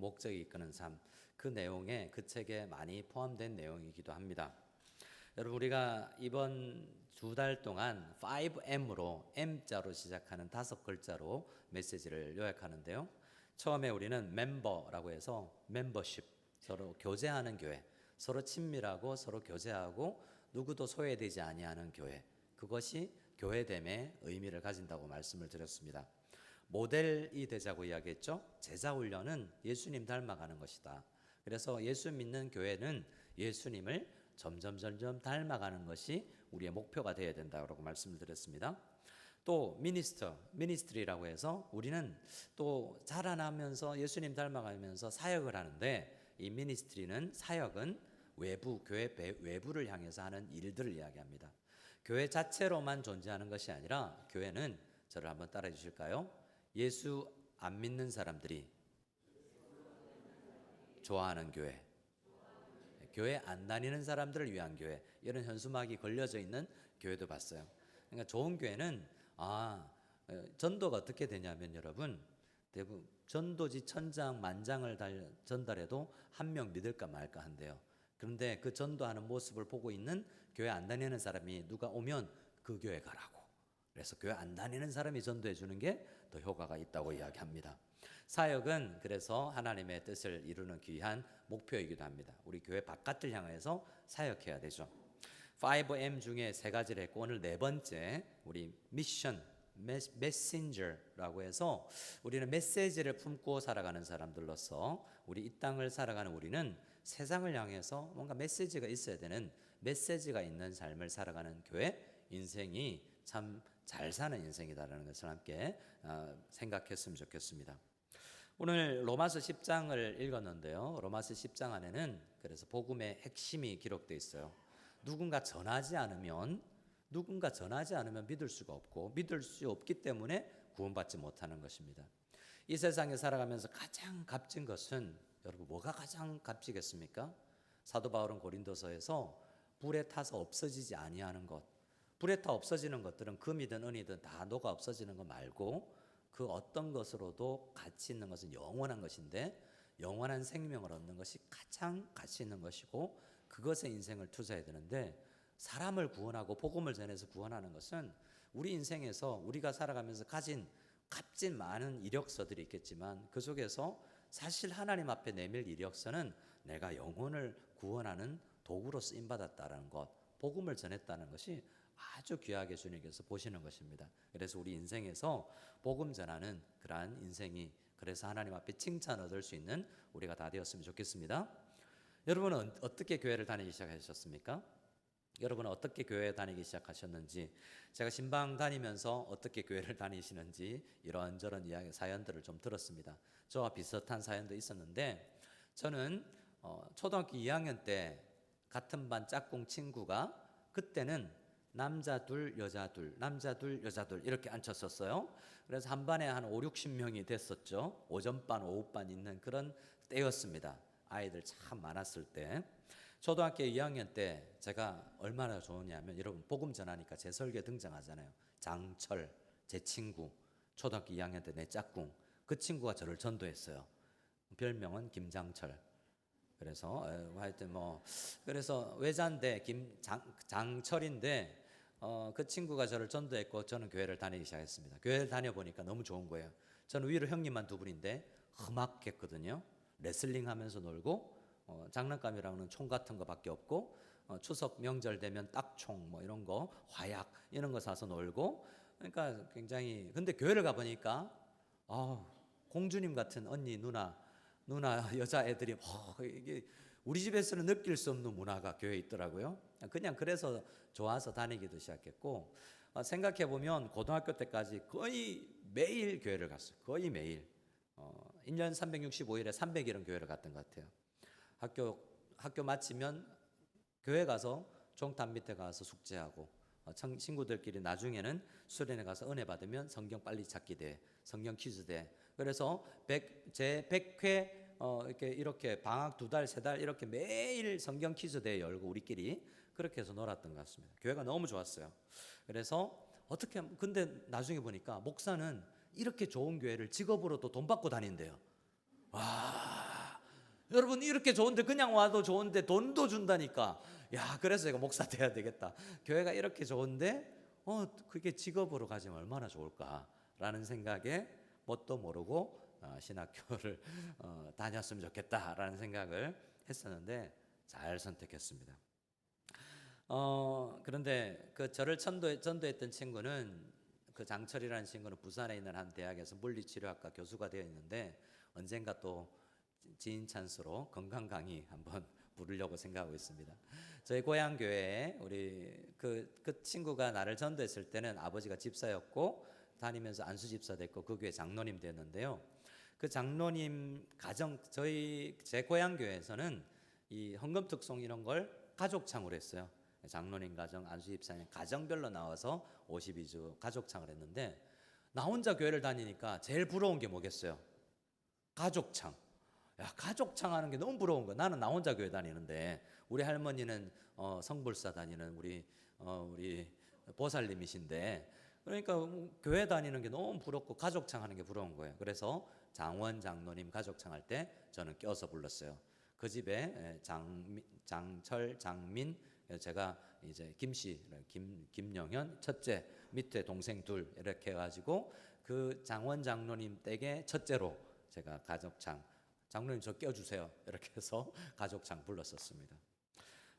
목적이 이끄는 삶, 그 내용에 그 책에 많이 포함된 내용이기도 합니다. 여러분, 우리가 이번 2달 동안 5M으로 M자로 시작하는 5글자로 메시지를 요약하는데요. 처음에 우리는 멤버라고 해서 멤버십, 서로 교제하는 교회, 서로 친밀하고 서로 교제하고 누구도 소외되지 아니하는 교회, 그것이 교회됨의 의미를 가진다고 말씀을 드렸습니다. 모델이 되자고 이야기했죠. 제자 훈련은 예수님 닮아가는 것이다. 그래서 예수 믿는 교회는 예수님을 점점 닮아가는 것이 우리의 목표가 되어야 된다고 말씀을 드렸습니다. 또 미니스트리라고 해서 우리는 또 자라나면서 예수님 닮아가면서 사역을 하는데, 이 미니스트리는, 사역은 외부, 교회 외부를 향해서 하는 일들을 이야기합니다. 교회 자체로만 존재하는 것이 아니라, 교회는, 저를 한번 따라해 주실까요? 예수 안 믿는 사람들이 좋아하는 교회, 교회 안 다니는 사람들을 위한 교회, 이런 현수막이 걸려져 있는 교회도 봤어요. 그러니까 좋은 교회는 전도가 어떻게 되냐면, 여러분, 대부분 전도지 천장 만장을 전달해도 한 명 믿을까 말까 한대요. 그런데 그 전도하는 모습을 보고 있는 교회 안 다니는 사람이 누가 오면 그 교회 가라고, 그래서 교회 안 다니는 사람이 전도해 주는 게 더 효과가 있다고 이야기합니다. 사역은 그래서 하나님의 뜻을 이루는 귀한 목표이기도 합니다. 우리 교회 바깥을 향해서 사역해야 되죠. 5M 중에 3가지를 했고, 오늘 4번째 우리 미션, 메신저라고 해서 우리는 메시지를 품고 살아가는 사람들로서, 우리 이 땅을 살아가는 우리는 세상을 향해서 뭔가 메시지가 있어야 되는, 메시지가 있는 삶을 살아가는 교회, 인생이 참 잘 사는 인생이다라는 것을 함께 생각했으면 좋겠습니다. 오늘 로마서 10장을 읽었는데요. 로마서 10장 안에는 그래서 복음의 핵심이 기록되어 있어요. 누군가 전하지 않으면 믿을 수가 없고, 믿을 수 없기 때문에 구원받지 못하는 것입니다. 이 세상에 살아가면서 가장 값진 것은, 여러분, 뭐가 가장 값지겠습니까? 사도 바울은 고린도서에서 불에 타서 없어지지 아니하는 것, 불에 타 없어지는 것들은 금이든 은이든 다 녹아 없어지는 것 말고, 그 어떤 것으로도 가치 있는 것은 영원한 것인데, 영원한 생명을 얻는 것이 가장 가치 있는 것이고, 그것에 인생을 투자해야 되는데, 사람을 구원하고 복음을 전해서 구원하는 것은 우리 인생에서 우리가 살아가면서 가진 값진 많은 이력서들이 있겠지만, 그 속에서 사실 하나님 앞에 내밀 이력서는 내가 영혼을 구원하는 도구로 쓰임받았다는 것, 복음을 전했다는 것이 아주 귀하게 주님께서 보시는 것입니다. 그래서 우리 인생에서 복음 전하는 그러한 인생이, 그래서 하나님 앞에 칭찬 얻을 수 있는 우리가 다 되었으면 좋겠습니다. 여러분은 어떻게 교회를 다니기 시작하셨습니까? 여러분은 어떻게 교회 다니기 시작하셨는지, 제가 신방 다니면서 어떻게 교회를 다니시는지 이런저런 이야기, 사연들을 좀 들었습니다. 저와 비슷한 사연도 있었는데, 저는 초등학교 2학년 때 같은 반 짝꿍 친구가, 그때는 남자 둘, 여자 둘, 남자 둘, 여자 둘 이렇게 앉혔었어요. 그래서 한 반에 한 5, 60명이 됐었죠. 오전반, 오후반 있는 그런 때였습니다. 아이들 참 많았을 때. 초등학교 2학년 때 제가 얼마나 좋으냐면, 여러분, 복음 전하니까 제 설교에 등장하잖아요. 장철, 제 친구, 초등학교 2학년 때 내 짝꿍, 그 친구가 저를 전도했어요. 별명은 김장철. 그래서 하여튼 그래서 외자인데 장철인데, 그 친구가 저를 전도했고, 저는 교회를 다니기 시작했습니다. 교회를 다녀보니까 너무 좋은 거예요. 저는 위로 형님만 2분인데 험악했거든요. 레슬링 하면서 놀고, 장난감이랑은 총 같은 거밖에 없고, 추석 명절 되면 딱총 이런 거, 화약 이런 거 사서 놀고, 그러니까 굉장히, 근데 교회를 가보니까 공주님 같은 언니, 누나 여자애들이 이게 우리 집에서는 느낄 수 없는 문화가 교회에 있더라고요. 그냥 그래서 좋아서 다니기도 시작했고, 생각해보면 고등학교 때까지 거의 매일 교회를 갔어요. 거의 매일. 1년 365일에 300일은 교회를 갔던 것 같아요. 학교 마치면 교회 가서 종탑 밑에 가서 숙제하고, 친구들끼리 나중에는 수련회 가서 은혜 받으면 성경 빨리 찾기 대, 성경 퀴즈 대. 그래서 제 100회 이렇게 방학 2달, 3달 이렇게 매일 성경 퀴즈 대회 열고 우리끼리 그렇게 해서 놀았던 것 같습니다. 교회가 너무 좋았어요. 그래서 근데 나중에 보니까 목사는 이렇게 좋은 교회를 직업으로도 돈 받고 다닌대요. 와, 여러분 이렇게 좋은데 그냥 와도 좋은데 돈도 준다니까. 야, 그래서 제가 목사 돼야 되겠다. 교회가 이렇게 좋은데 그게 직업으로 가지면 얼마나 좋을까라는 생각에 뭣도 모르고 신학교를 다녔으면 좋겠다라는 생각을 했었는데 잘 선택했습니다. 그런데 그 저를 전도했던 친구는, 그 장철이라는 친구는 부산에 있는 한 대학에서 물리치료학과 교수가 되어 있는데 언젠가 또 지인 찬스로 건강 강의 한번 부르려고 생각하고 있습니다. 저희 고향 교회에 우리 그 친구가 나를 전도했을 때는 아버지가 집사였고 다니면서 안수 집사 됐고 그 교회 장로님 됐는데요. 그 장로님 가정, 제 고향 교회에서는 이 헌금 특송 이런 걸 가족창으로 했어요. 장로님 가정, 안수 집사님 가정별로 나와서 52주 가족창을 했는데, 나 혼자 교회를 다니니까 제일 부러운 게 뭐겠어요? 가족창. 야, 가족창 하는 게 너무 부러운 거야. 나는 나 혼자 교회 다니는데, 우리 할머니는 성불사 다니는 우리 보살님이신데, 그러니까 교회 다니는 게 너무 부럽고 가족창 하는 게 부러운 거예요. 그래서 장원 장로님 가족창 할 때 저는 껴서 불렀어요. 그 집에 장철, 장민, 제가 이제 김씨, 김영현 첫째, 밑에 동생 둘 이렇게 해가지고 그 장원 장로님 댁에 첫째로 제가 가족창, 장로님 저 껴주세요 이렇게 해서 가족창 불렀었습니다.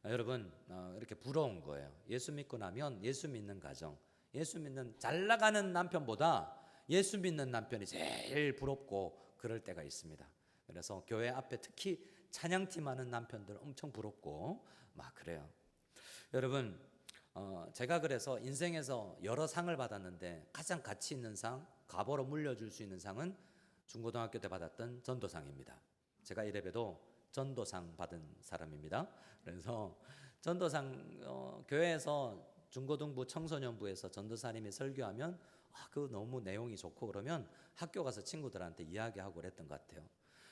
여러분 이렇게 부러운 거예요. 예수 믿고 나면 예수 믿는 가정, 예수 믿는 잘 나가는 남편보다 예수 믿는 남편이 제일 부럽고 그럴 때가 있습니다. 그래서 교회 앞에 특히 찬양팀 하는 남편들 엄청 부럽고 막 그래요. 여러분 제가 그래서 인생에서 여러 상을 받았는데 가장 가치 있는 상, 가보로 물려줄 수 있는 상은 중고등학교 때 받았던 전도상입니다. 제가 이래봬도 전도상 받은 사람입니다. 그래서 전도상 교회에서 중고등부 청소년부에서 전도사님이 설교하면 그 너무 내용이 좋고 그러면 학교 가서 친구들한테 이야기하고 그랬던 것 같아요.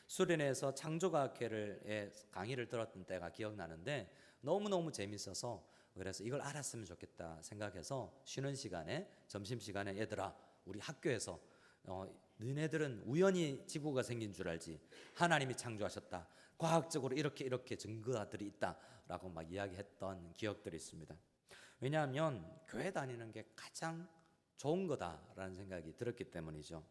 수련회에서 창조과학회의 강의를 들었던 때가 기억나는데 너무너무 재밌어서 그래서 이걸 알았으면 좋겠다 생각해서 쉬는 시간에, 점심시간에 얘들아 우리 학교에서 너네들은 우연히 지구가 생긴 줄 알지 하나님이 창조하셨다, 과학적으로 이렇게 증거들이 있다라고 막 이야기했던 기억들이 있습니다. 왜냐하면 교회 다니는 게 가장 좋은 거다라는 생각이 들었기 때문이죠.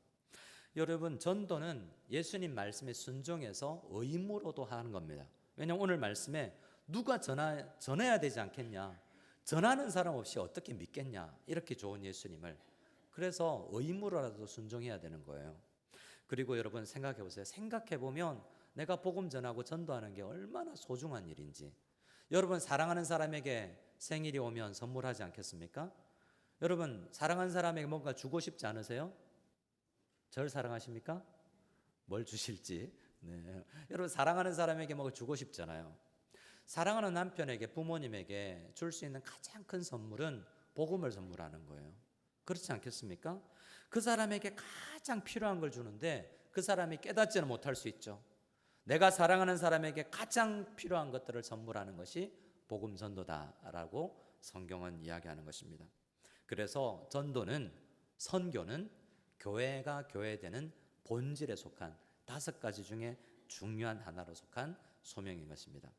여러분 전도는 예수님 말씀에 순종해서 의무로도 하는 겁니다. 왜냐하면 오늘 말씀에 누가 전해야 되지 않겠냐, 전하는 사람 없이 어떻게 믿겠냐, 이렇게 좋은 예수님을. 그래서 의무로라도 순종해야 되는 거예요. 그리고 여러분 생각해 보세요. 생각해 보면 내가 복음 전하고 전도하는 게 얼마나 소중한 일인지. 여러분 사랑하는 사람에게 생일이 오면 선물하지 않겠습니까? 여러분 사랑하는 사람에게 뭔가 주고 싶지 않으세요? 저를 사랑하십니까? 뭘 주실지. 네. 여러분 사랑하는 사람에게 뭔가 주고 싶잖아요. 사랑하는 남편에게, 부모님에게 줄 수 있는 가장 큰 선물은 복음을 선물하는 거예요. 그렇지 않겠습니까? 그 사람에게 가장 필요한 걸 주는데 그 사람이 깨닫지는 못할 수 있죠. 내가 사랑하는 사람에게 가장 필요한 것들을 선물하는 것이 복음 전도다라고 성경은 이야기하는 것입니다. 그래서 전도는, 선교는 교회가 교회되는 본질에 속한 5가지 중에 중요한 하나로 속한 소명인 것입니다.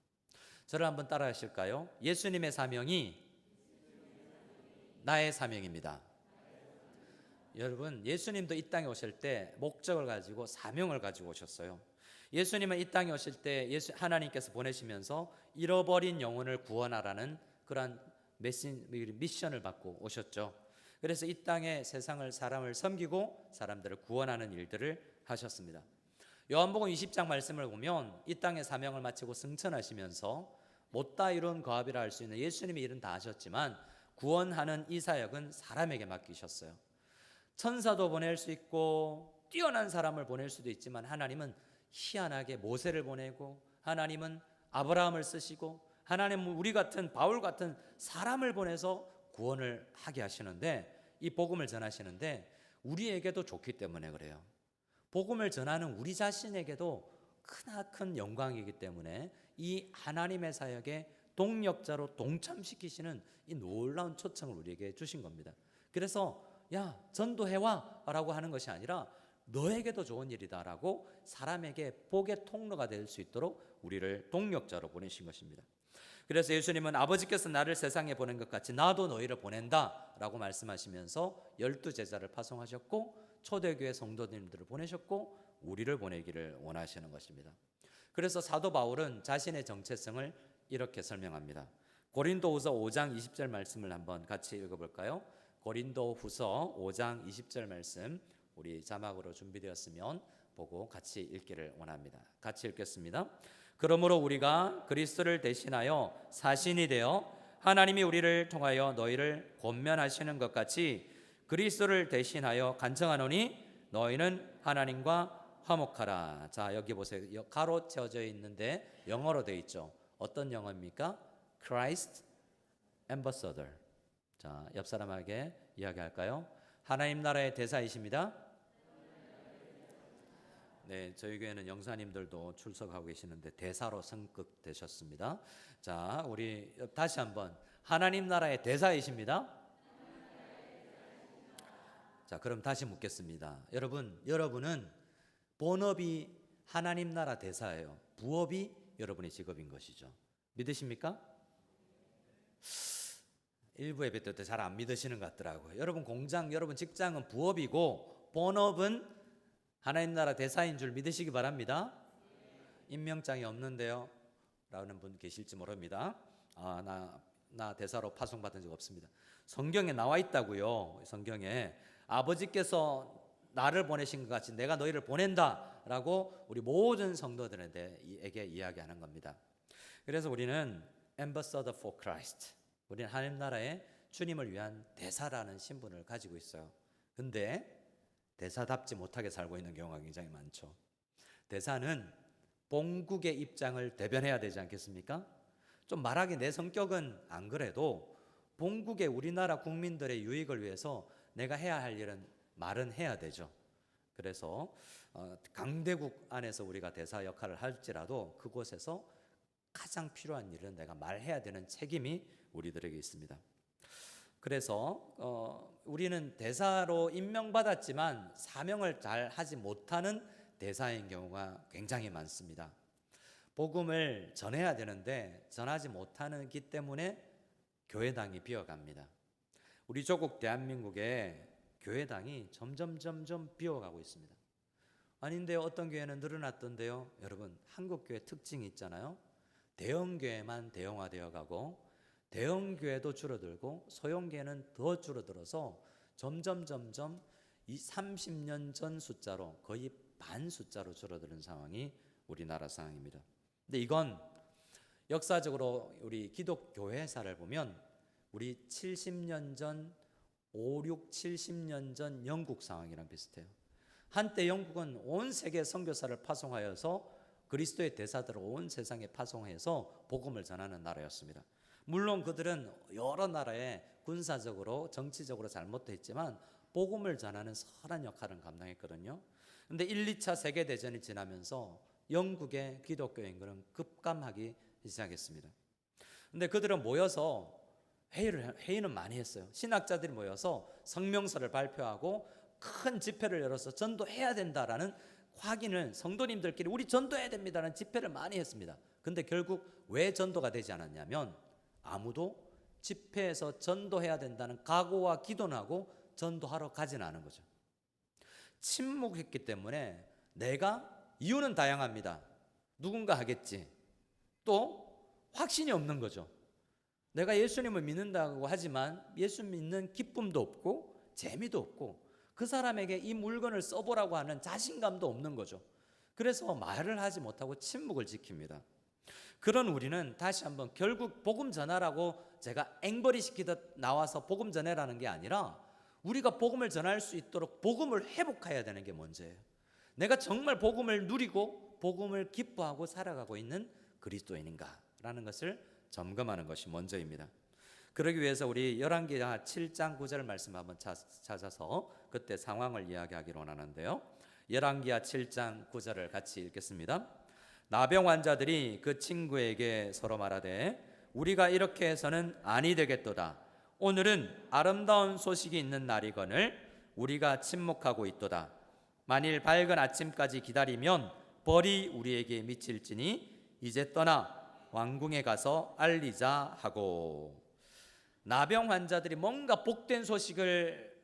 저를 한번 따라 하실까요? 예수님의 사명이 나의 사명입니다. 여러분 예수님도 이 땅에 오실 때 목적을 가지고 사명을 가지고 오셨어요. 예수님은 이 땅에 오실 때 하나님께서 보내시면서 잃어버린 영혼을 구원하라는 그러한 미션을 받고 오셨죠. 그래서 이 땅에 세상을, 사람을 섬기고 사람들을 구원하는 일들을 하셨습니다. 요한복음 20장 말씀을 보면 이 땅의 사명을 마치고 승천하시면서 못다 이룬 거합이라 할 수 있는 예수님이 일은 다 하셨지만 구원하는 이 사역은 사람에게 맡기셨어요. 천사도 보낼 수 있고 뛰어난 사람을 보낼 수도 있지만 하나님은 희한하게 모세를 보내고, 하나님은 아브라함을 쓰시고, 하나님은 우리 같은 바울 같은 사람을 보내서 구원을 하게 하시는데, 이 복음을 전하시는데 우리에게도 좋기 때문에 그래요. 복음을 전하는 우리 자신에게도 크나큰 영광이기 때문에 이 하나님의 사역에 동력자로 동참시키시는 이 놀라운 초청을 우리에게 주신 겁니다. 그래서 야 전도해와 라고 하는 것이 아니라 너에게도 좋은 일이다라고 사람에게 복의 통로가 될 수 있도록 우리를 동력자로 보내신 것입니다. 그래서 예수님은 아버지께서 나를 세상에 보낸 것 같이 나도 너희를 보낸다라고 말씀하시면서 12제자를 파송하셨고 초대교회 성도님들을 보내셨고 우리를 보내기를 원하시는 것입니다. 그래서 사도 바울은 자신의 정체성을 이렇게 설명합니다. 고린도후서 5장 20절 말씀을 한번 같이 읽어볼까요? 고린도후서 5장 20절 말씀 우리 자막으로 준비되었으면 보고 같이 읽기를 원합니다. 같이 읽겠습니다. 그러므로 우리가 그리스도를 대신하여 사신이 되어 하나님이 우리를 통하여 너희를 권면하시는 것 같이 그리스도를 대신하여 간청하노니 너희는 하나님과 화목하라. 자, 여기 보세요. 가로 채워져 있는데 영어로 되어 있죠. 어떤 영어입니까? Christ Ambassador. 자, 옆 사람에게 이야기할까요? 하나님 나라의 대사이십니다. 네, 저희 교회는 영사님들도 출석하고 계시는데 대사로 선급되셨습니다. 자, 우리 다시 한번 하나님 나라의 대사이십니다. 자, 그럼 다시 묻겠습니다. 여러분은 본업이 하나님 나라 대사예요. 부업이 여러분의 직업인 것이죠. 믿으십니까? 일부 예배 때 잘 안 믿으시는 것 같더라고요. 여러분 공장, 여러분 직장은 부업이고 본업은 하나님 나라 대사인 줄 믿으시기 바랍니다. 임명장이 없는데요 라는 분 계실지 모릅니다. 나 대사로 파송받은 적 없습니다. 성경에 나와 있다고요. 성경에 아버지께서 나를 보내신 것 같이 내가 너희를 보낸다 라고 우리 모든 성도들에게 이야기하는 겁니다. 그래서 우리는 Ambassador for Christ, 우리는 하나님 나라의 주님을 위한 대사라는 신분을 가지고 있어요. 근데 대사답지 못하게 살고 있는 경우가 굉장히 많죠. 대사는 본국의 입장을 대변해야 되지 않겠습니까? 좀 말하기 내 성격은 안 그래도 본국의 우리나라 국민들의 유익을 위해서 내가 해야 할 일은 말은 해야 되죠. 그래서 강대국 안에서 우리가 대사 역할을 할지라도 그곳에서 가장 필요한 일은 내가 말해야 되는 책임이 우리들에게 있습니다. 그래서 우리는 대사로 임명받았지만 사명을 잘 하지 못하는 대사인 경우가 굉장히 많습니다. 복음을 전해야 되는데 전하지 못하기 때문에 교회당이 비어갑니다. 우리 조국 대한민국에 교회당이 점점 비어가고 있습니다. 아닌데요, 어떤 교회는 늘어났던데요. 여러분, 한국교회 특징이 있잖아요. 대형교회만 대형화되어 가고 대형교회도 줄어들고 소형교회는 더 줄어들어서 점점 이 30년 전 숫자로 거의 반 숫자로 줄어드는 상황이 우리나라 상황입니다. 근데 이건 역사적으로 우리 기독교회사를 보면 우리 70년 전 70년 전 영국 상황이랑 비슷해요. 한때 영국은 온 세계 선교사를 파송하여서 그리스도의 대사들을 온 세상에 파송해서 복음을 전하는 나라였습니다. 물론 그들은 여러 나라에 군사적으로 정치적으로 잘못됐지만 복음을 전하는 선한 역할을 감당했거든요. 그런데 1, 2차 세계대전이 지나면서 영국의 기독교 인구는 급감하기 시작했습니다. 그런데 그들은 모여서 회의는 많이 했어요. 신학자들이 모여서 성명서를 발표하고 큰 집회를 열어서 전도해야 된다라는 확인을 성도님들끼리 우리 전도해야 됩니다라는 집회를 많이 했습니다. 근데 결국 왜 전도가 되지 않았냐면 아무도 집회에서 전도해야 된다는 각오와 기도는 하고 전도하러 가지는 않은 거죠. 침묵했기 때문에 내가 이유는 다양합니다. 누군가 하겠지. 또 확신이 없는 거죠. 내가 예수님을 믿는다고 하지만 예수 믿는 기쁨도 없고 재미도 없고 그 사람에게 이 물건을 써보라고 하는 자신감도 없는 거죠. 그래서 말을 하지 못하고 침묵을 지킵니다. 그런 우리는 다시 한번 결국 복음 전하라고 제가 앵벌이 시키듯 나와서 복음 전해라는 게 아니라 우리가 복음을 전할 수 있도록 복음을 회복해야 되는 게 먼저예요. 내가 정말 복음을 누리고 복음을 기뻐하고 살아가고 있는 그리스도인인가라는 것을 점검하는 것이 먼저입니다. 그러기 위해서 우리 열왕기하 7장 9절 말씀 한번 찾아서 그때 상황을 이야기하기로 원하는데요. 열왕기하 7장 9절을 같이 읽겠습니다. 나병 환자들이 그 친구에게 서로 말하되 우리가 이렇게 해서는 아니 되겠도다. 오늘은 아름다운 소식이 있는 날이거늘 우리가 침묵하고 있도다. 만일 밝은 아침까지 기다리면 벌이 우리에게 미칠지니 이제 떠나 왕궁에 가서 알리자 하고. 나병 환자들이 뭔가 복된 소식을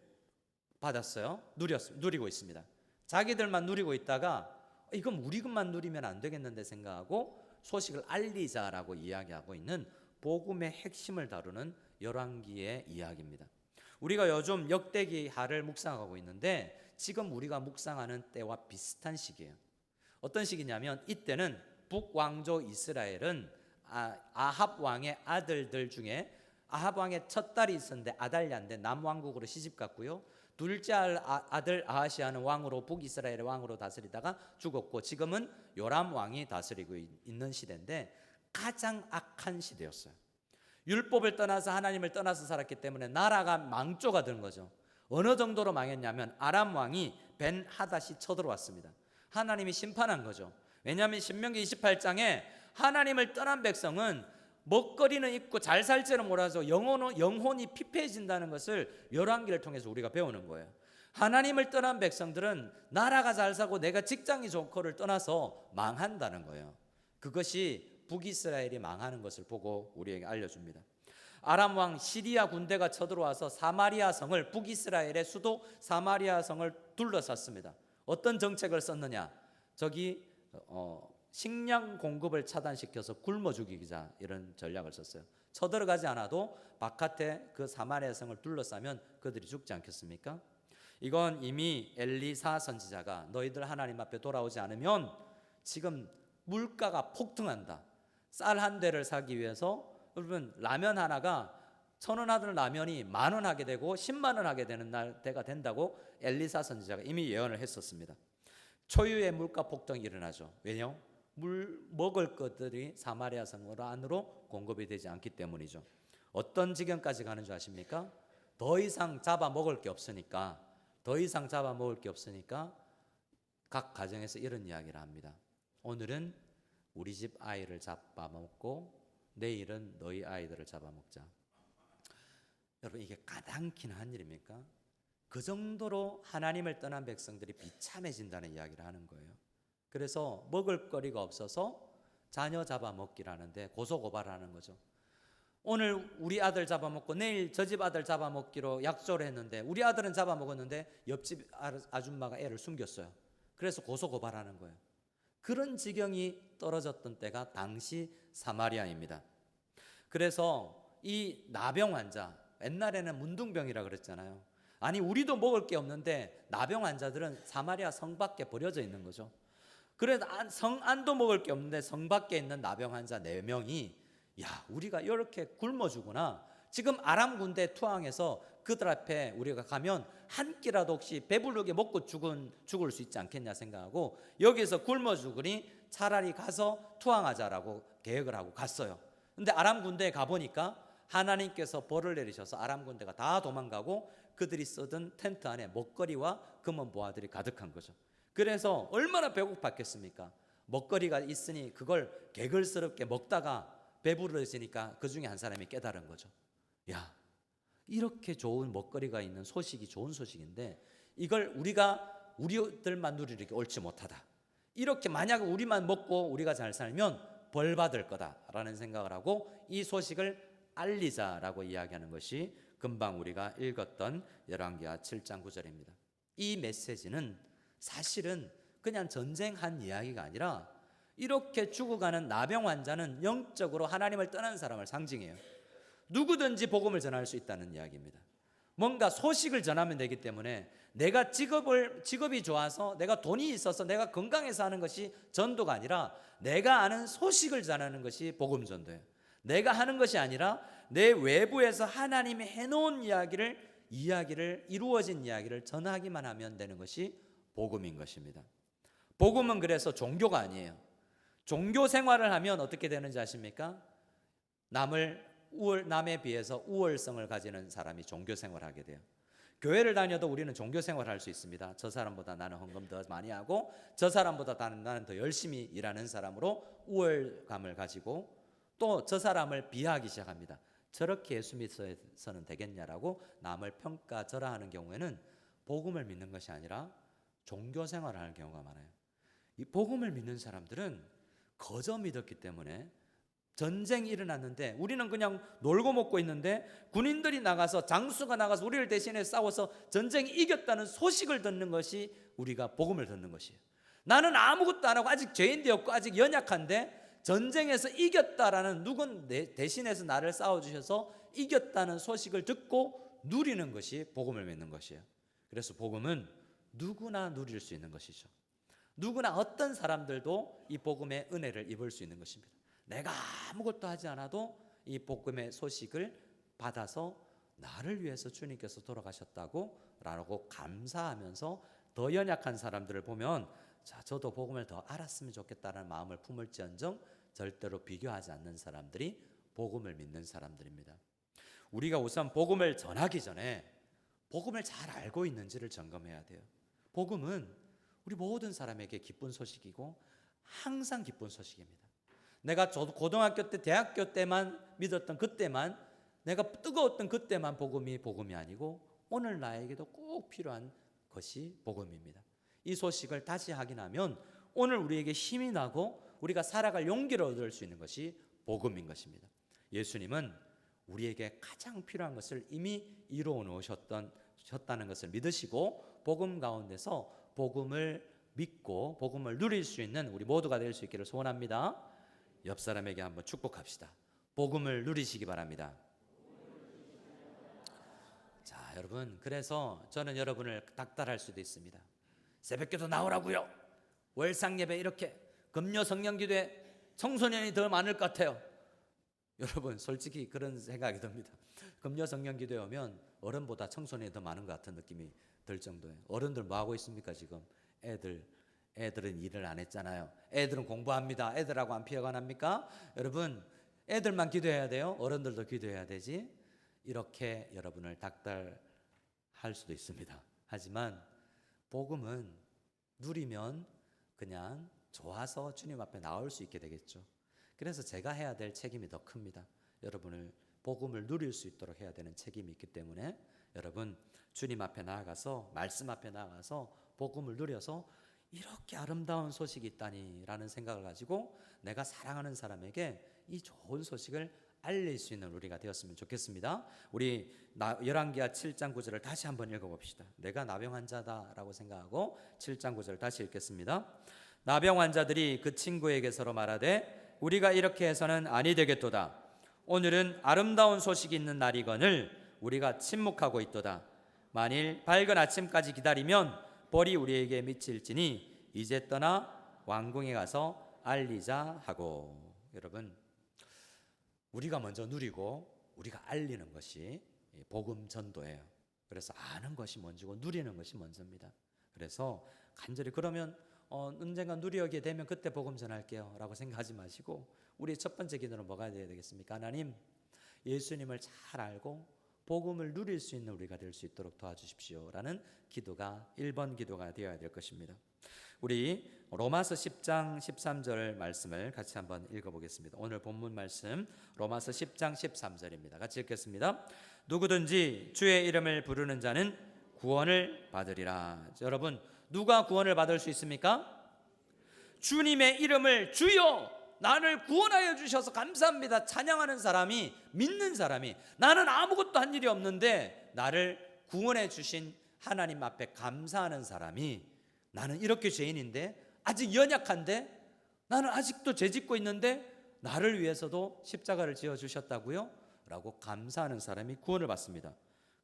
받았어요. 누리고 있습니다. 자기들만 누리고 있다가 이건 우리 것만 누리면 안 되겠는데 생각하고 소식을 알리자라고 이야기하고 있는 복음의 핵심을 다루는 열왕기의 이야기입니다. 우리가 요즘 역대기하를 묵상하고 있는데 지금 우리가 묵상하는 때와 비슷한 시기예요. 어떤 시기냐면 이때는 북왕조 이스라엘은 아합 왕의 아들들 중에 아합 왕의 첫 딸이 있었는데 아달랴인데 남왕국으로 시집 갔고요. 둘째 아들 아하시아는 왕으로 북이스라엘의 왕으로 다스리다가 죽었고 지금은 요람 왕이 다스리고 있는 시대인데 가장 악한 시대였어요. 율법을 떠나서 하나님을 떠나서 살았기 때문에 나라가 망조가 된 거죠. 어느 정도로 망했냐면 아람 왕이 벤 하닷이 쳐들어왔습니다. 하나님이 심판한 거죠. 왜냐하면 신명기 28장에 하나님을 떠난 백성은 먹거리는 있고 잘 살지는 몰라서 영혼이 피폐해진다는 것을 열왕기를 통해서 우리가 배우는 거예요. 하나님을 떠난 백성들은 나라가 잘 사고 내가 직장이 좋고를 떠나서 망한다는 거예요. 그것이 북이스라엘이 망하는 것을 보고 우리에게 알려줍니다. 아람 왕 시리아 군대가 쳐들어와서 사마리아 성을, 북이스라엘의 수도 사마리아 성을 둘러쌌습니다. 어떤 정책을 썼느냐? 저기 식량 공급을 차단시켜서 굶어 죽이자, 이런 전략을 썼어요. 쳐들어가지 않아도 바깥에 그 사마리아 성을 둘러싸면 그들이 죽지 않겠습니까? 이건 이미 엘리사 선지자가 너희들 하나님 앞에 돌아오지 않으면 지금 물가가 폭등한다. 쌀 한 대를 사기 위해서 여러분 라면 하나가 1,000원 하던 라면이 10,000원 하게 되고 10만 원 하게 되는 때가 된다고 엘리사 선지자가 이미 예언을 했었습니다. 초유의 물가 폭등이 일어나죠. 왜냐? 먹을 것들이 사마리아 성 안으로 공급이 되지 않기 때문이죠. 어떤 지경까지 가는 줄 아십니까? 더 이상 잡아먹을 게 없으니까 각 가정에서 이런 이야기를 합니다. 오늘은 우리 집 아이를 잡아먹고 내일은 너희 아이들을 잡아먹자. 여러분, 이게 가당키나 한 일입니까? 그 정도로 하나님을 떠난 백성들이 비참해진다는 이야기를 하는 거예요. 그래서 먹을 거리가 없어서 자녀 잡아먹기라는데 고소고발하는 거죠. 오늘 우리 아들 잡아먹고 내일 저 집 아들 잡아먹기로 약속을 했는데 우리 아들은 잡아먹었는데 옆집 아줌마가 애를 숨겼어요. 그래서 고소고발하는 거예요. 그런 지경이 떨어졌던 때가 당시 사마리아입니다. 그래서 이 나병 환자, 옛날에는 문둥병이라 그랬잖아요. 아니 우리도 먹을 게 없는데 나병 환자들은 사마리아 성 밖에 버려져 있는 거죠. 그래서 성 안도 먹을 게 없는데 성 밖에 있는 나병 환자 4명이 야, 우리가 이렇게 굶어 죽구나. 지금 아람 군대 투항해서 그들 앞에 우리가 가면 한 끼라도 혹시 배부르게 먹고 죽을 수 있지 않겠냐 생각하고 여기서 굶어 죽으니 차라리 가서 투항하자라고 계획을 하고 갔어요. 근데 아람 군대에 가보니까 하나님께서 벌을 내리셔서 아람 군대가 다 도망가고 그들이 쓰던 텐트 안에 먹거리와 금은 보화들이 가득한 거죠. 그래서 얼마나 배고팠겠습니까? 먹거리가 있으니 그걸 개걸스럽게 먹다가 배부르지니까 그 중에 한 사람이 깨달은 거죠. 야, 이렇게 좋은 먹거리가 있는 소식이 좋은 소식인데 이걸 우리들만 누리는 게 옳지 못하다. 이렇게 만약 우리만 먹고 우리가 잘 살면 벌 받을 거다라는 생각을 하고 이 소식을 알리자라고 이야기하는 것이 금방 우리가 읽었던 열왕기하 7장 9절입니다. 이 메시지는 사실은 그냥 전쟁한 이야기가 아니라 이렇게 죽어가는 나병 환자는 영적으로 하나님을 떠난 사람을 상징해요. 누구든지 복음을 전할 수 있다는 이야기입니다. 뭔가 소식을 전하면 되기 때문에 내가 직업이 좋아서 내가 돈이 있어서 내가 건강해서 하는 것이 전도가 아니라 내가 아는 소식을 전하는 것이 복음 전도예요. 내가 하는 것이 아니라 내 외부에서 하나님이 해놓은 이야기를 이루어진 이야기를 전하기만 하면 되는 것이 복음인 것입니다. 복음은 그래서 종교가 아니에요. 종교 생활을 하면 어떻게 되는지 아십니까? 남에 비해서 우월성을 가지는 사람이 종교 생활을 하게 돼요. 교회를 다녀도 우리는 종교 생활을 할 수 있습니다. 저 사람보다 나는 헌금 더 많이 하고 저 사람보다 나는 더 열심히 일하는 사람으로 우월감을 가지고 또 저 사람을 비하하기 시작합니다. 저렇게 예수 믿어서는 되겠냐라고 남을 평가절하하는 경우에는 복음을 믿는 것이 아니라 종교 생활을 하는 경우가 많아요. 이 복음을 믿는 사람들은 거저 믿었기 때문에 전쟁이 일어났는데 우리는 그냥 놀고 먹고 있는데 군인들이 나가서 장수가 나가서 우리를 대신해 싸워서 전쟁이 이겼다는 소식을 듣는 것이 우리가 복음을 듣는 것이에요. 나는 아무것도 안 하고 아직 죄인 되었고 아직 연약한데 전쟁에서 이겼다라는 누군 대신해서 나를 싸워주셔서 이겼다는 소식을 듣고 누리는 것이 복음을 믿는 것이에요. 그래서 복음은 누구나 누릴 수 있는 것이죠. 누구나 어떤 사람들도 이 복음의 은혜를 입을 수 있는 것입니다. 내가 아무것도 하지 않아도 이 복음의 소식을 받아서 나를 위해서 주님께서 돌아가셨다고 라고 감사하면서 더 연약한 사람들을 보면 자, 저도 복음을 더 알았으면 좋겠다는 마음을 품을지언정 절대로 비교하지 않는 사람들이 복음을 믿는 사람들입니다. 우리가 우선 복음을 전하기 전에 복음을 잘 알고 있는지를 점검해야 돼요. 복음은 우리 모든 사람에게 기쁜 소식이고 항상 기쁜 소식입니다. 내가 고등학교 때 대학교 때만 믿었던 그때만 내가 뜨거웠던 그때만 복음이 아니고 오늘 나에게도 꼭 필요한 것이 복음입니다. 이 소식을 다시 확인하면 오늘 우리에게 힘이 나고 우리가 살아갈 용기를 얻을 수 있는 것이 복음인 것입니다. 예수님은 우리에게 가장 필요한 것을 이미 이루어 놓으셨다는 것을 믿으시고 복음 가운데서 복음을 믿고 복음을 누릴 수 있는 우리 모두가 될 수 있기를 소원합니다. 옆 사람에게 한번 축복합시다. 복음을 누리시기 바랍니다. 자, 여러분, 그래서 저는 여러분을 닥달할 수도 있습니다. 새벽기도 나오라고요. 월상예배 이렇게 금요 성령기도에 청소년이 더 많을 것 같아요. 여러분, 솔직히 그런 생각이 듭니다. 금요 성령기도에 오면 어른보다 청소년이 더 많은 것 같은 느낌이 들 정도예요. 어른들 뭐 하고 있습니까 지금? 애들은 일을 안 했잖아요. 애들은 공부합니다. 애들하고 안 피해가 납니까? 여러분, 애들만 기도해야 돼요? 어른들도 기도해야 되지? 이렇게 여러분을 닥달할 수도 있습니다. 하지만 복음은 누리면 그냥 좋아서 주님 앞에 나올 수 있게 되겠죠. 그래서 제가 해야 될 책임이 더 큽니다. 여러분을 복음을 누릴 수 있도록 해야 되는 책임이 있기 때문에 여러분 주님 앞에 나아가서 말씀 앞에 나아가서 복음을 누려서 이렇게 아름다운 소식이 있다니라는 생각을 가지고 내가 사랑하는 사람에게 이 좋은 소식을 알릴 수 있는 우리가 되었으면 좋겠습니다. 우리 열왕기하 7장 9절을 다시 한번 읽어봅시다. 내가 나병 환자다라고 생각하고 7장 9절 다시 읽겠습니다. 나병 환자들이 그 친구에게 서로 말하되 우리가 이렇게 해서는 아니 되겠도다. 오늘은 아름다운 소식이 있는 날이거늘 우리가 침묵하고 있도다. 만일 밝은 아침까지 기다리면 벌이 우리에게 미칠지니 이제 떠나 왕궁에 가서 알리자 하고. 여러분, 우리가 먼저 누리고 우리가 알리는 것이 복음 전도예요. 그래서 아는 것이 먼저고 누리는 것이 먼저입니다. 그래서 간절히 그러면 언젠가 누리게 되면 그때 복음 전할게요 라고 생각하지 마시고 우리의 첫 번째 기도는 뭐가 되어야 되겠습니까? 하나님, 예수님을 잘 알고 복음을 누릴 수 있는 우리가 될 수 있도록 도와주십시오 라는 기도가 1번 기도가 되어야 될 것입니다. 우리 로마서 10장 13절 말씀을 같이 한번 읽어보겠습니다. 오늘 본문 말씀 로마서 10장 13절입니다. 같이 읽겠습니다. 누구든지 주의 이름을 부르는 자는 구원을 받으리라. 여러분, 누가 구원을 받을 수 있습니까? 주님의 이름을 주여 나를 구원하여 주셔서 감사합니다 찬양하는 사람이, 믿는 사람이, 나는 아무것도 한 일이 없는데 나를 구원해 주신 하나님 앞에 감사하는 사람이, 나는 이렇게 죄인인데 아직 연약한데 나는 아직도 죄짓고 있는데 나를 위해서도 십자가를 지어주셨다고요? 라고 감사하는 사람이 구원을 받습니다.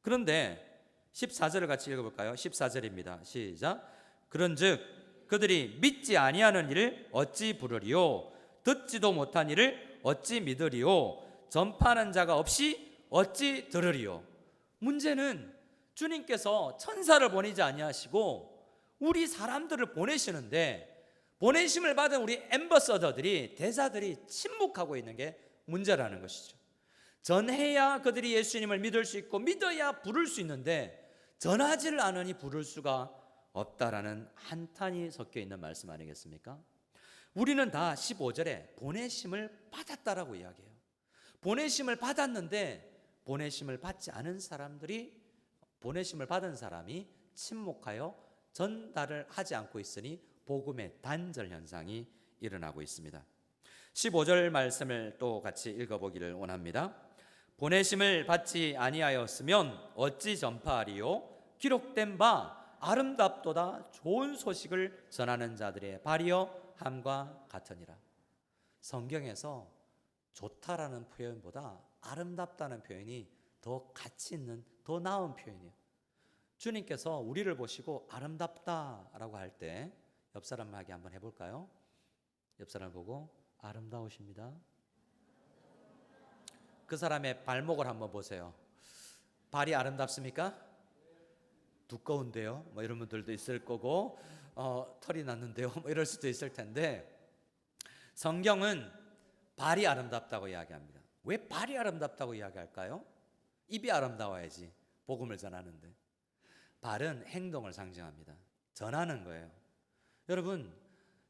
그런데 14절을 같이 읽어볼까요? 14절입니다. 시작. 그런즉 그들이 믿지 아니하는 일을 어찌 부르리요? 듣지도 못한 일을 어찌 믿으리요? 전파하는 자가 없이 어찌 들으리요? 문제는 주님께서 천사를 보내지 아니하시고 우리 사람들을 보내시는데 보내심을 받은 우리 앰버서더들이, 대사들이 침묵하고 있는 게 문제라는 것이죠. 전해야 그들이 예수님을 믿을 수 있고 믿어야 부를 수 있는데 전하지를 않으니 부를 수가 없다라는 한탄이 섞여 있는 말씀 아니겠습니까? 우리는 다 15절에 보내심을 받았다라고 이야기해요. 보내심을 받았는데 보내심을 받지 않은 사람들이, 보내심을 받은 사람이 침묵하여 전달을 하지 않고 있으니 복음의 단절 현상이 일어나고 있습니다. 15절 말씀을 또 같이 읽어보기를 원합니다. 보내심을 받지 아니하였으면 어찌 전파하리요? 기록된 바 아름답도다 좋은 소식을 전하는 자들의 발이여 함과 같으니라. 성경에서 좋다라는 표현보다 아름답다는 표현이 더 가치 있는, 더 나은 표현이에요. 주님께서 우리를 보시고 아름답다라고 할 때 옆 사람에게 한번 해볼까요? 옆 사람 보고 아름다우십니다. 그 사람의 발목을 한번 보세요. 발이 아름답습니까? 두꺼운데요. 뭐 이런 분들도 있을 거고, 털이 났는데요. 뭐 이럴 수도 있을 텐데, 성경은 발이 아름답다고 이야기합니다. 왜 발이 아름답다고 이야기할까요? 입이 아름다워야지 복음을 전하는데. 발은 행동을 상징합니다. 전하는 거예요. 여러분,